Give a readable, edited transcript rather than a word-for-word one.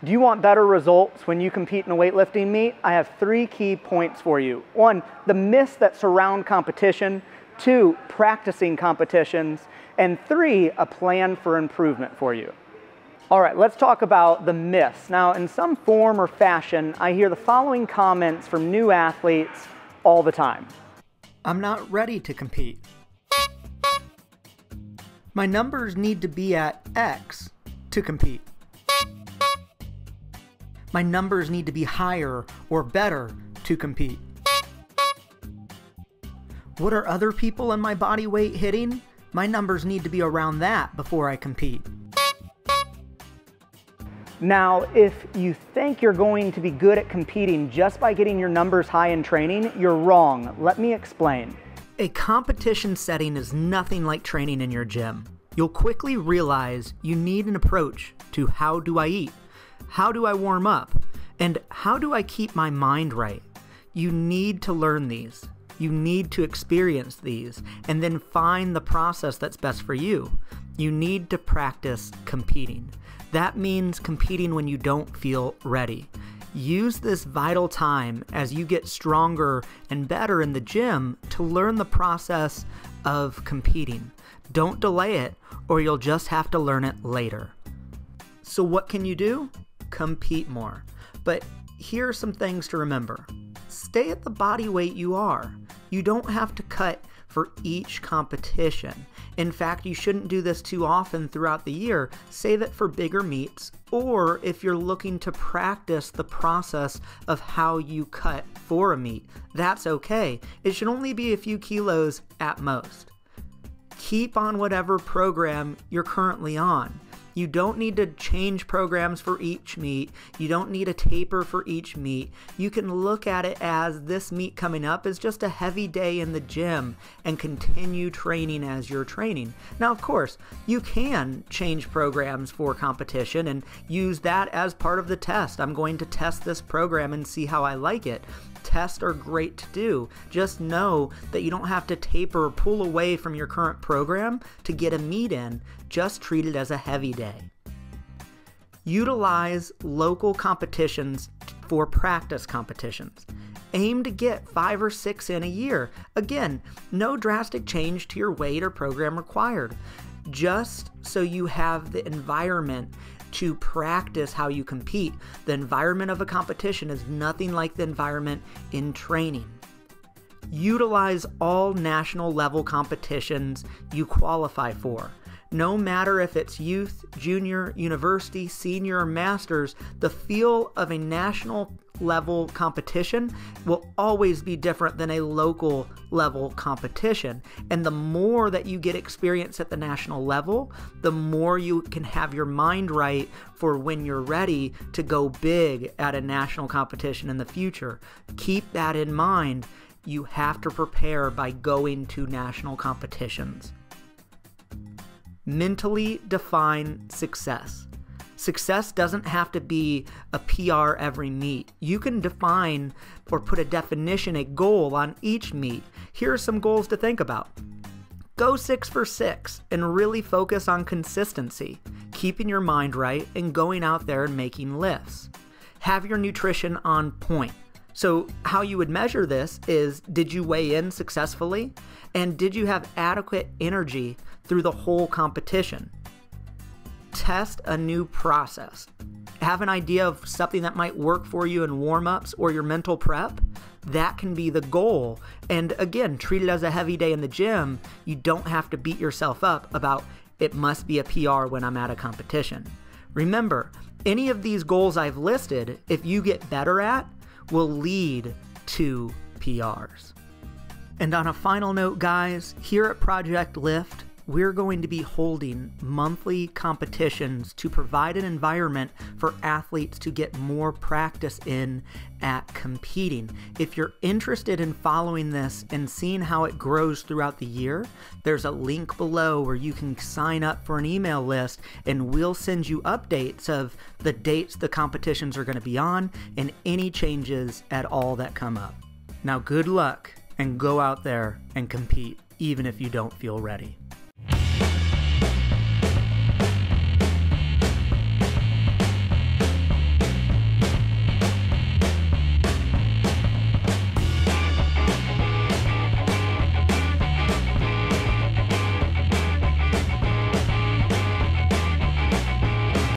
Do you want better results when you compete in a weightlifting meet? I have 3 key points for you. 1, the myths that surround competition. 2, practicing competitions. And 3, a plan for improvement for you. All right, let's talk about the myths. Now, in some form or fashion, I hear the following comments from new athletes all the time. I'm not ready to compete. My numbers need to be at X to compete. My numbers need to be higher or better to compete. What are other people in my body weight hitting? My numbers need to be around that before I compete. Now, if you think you're going to be good at competing just by getting your numbers high in training, you're wrong. Let me explain. A competition setting is nothing like training in your gym. You'll quickly realize you need an approach to how do I eat, how do I warm up, and how do I keep my mind right. You need to learn these. You need to experience these and then find the process that's best for you. You need to practice competing. That means competing when you don't feel ready. Use this vital time as you get stronger and better in the gym to learn the process of competing. Don't delay it, or you'll just have to learn it later. So what can you do? Compete more. But here are some things to remember. Stay at the body weight you are. You don't have to cut for each competition. In fact, you shouldn't do this too often throughout the year. Save it for bigger meets, or if you're looking to practice the process of how you cut for a meet, that's okay. It should only be a few kilos at most. Keep on whatever program you're currently on. You don't need to change programs for each meet. You don't need a taper for each meet. You can look at it as this meet coming up is just a heavy day in the gym and continue training as you're training. Now, of course, you can change programs for competition and use that as part of the test. I'm going to test this program and see how I like it. Tests are great to do. Just know that you don't have to taper or pull away from your current program to get a meet in. Just treat it as a heavy day. Utilize local competitions for practice competitions. Aim to get 5 or 6 in a year. Again, no drastic change to your weight or program required. Just so you have the environment to practice how you compete. The environment of a competition is nothing like the environment in training. Utilize all national level competitions you qualify for. No matter if it's youth, junior, university, senior, or masters, the feel of a national level competition will always be different than a local level competition. And the more that you get experience at the national level, the more you can have your mind right for when you're ready to go big at a national competition in the future. Keep that in mind. You have to prepare by going to national competitions. Mentally define success. Success doesn't have to be a PR every meet. You can define or put a definition, a goal on each meet. Here are some goals to think about. Go 6 for 6 and really focus on consistency, keeping your mind right and going out there and making lifts. Have your nutrition on point. So how you would measure this is, did you weigh in successfully? And did you have adequate energy through the whole competition? Test a new process. Have an idea of something that might work for you in warm-ups or your mental prep. That can be the goal. And again, treat it as a heavy day in the gym. You don't have to beat yourself up about it must be a PR when I'm at a competition. Remember, any of these goals I've listed, if you get better at, will lead to PRs. And on a final note, guys, here at Project Lift, we're going to be holding monthly competitions to provide an environment for athletes to get more practice in at competing. If you're interested in following this and seeing how it grows throughout the year, there's a link below where you can sign up for an email list and we'll send you updates of the dates the competitions are going to be on and any changes at all that come up. Now, good luck and go out there and compete, even if you don't feel ready.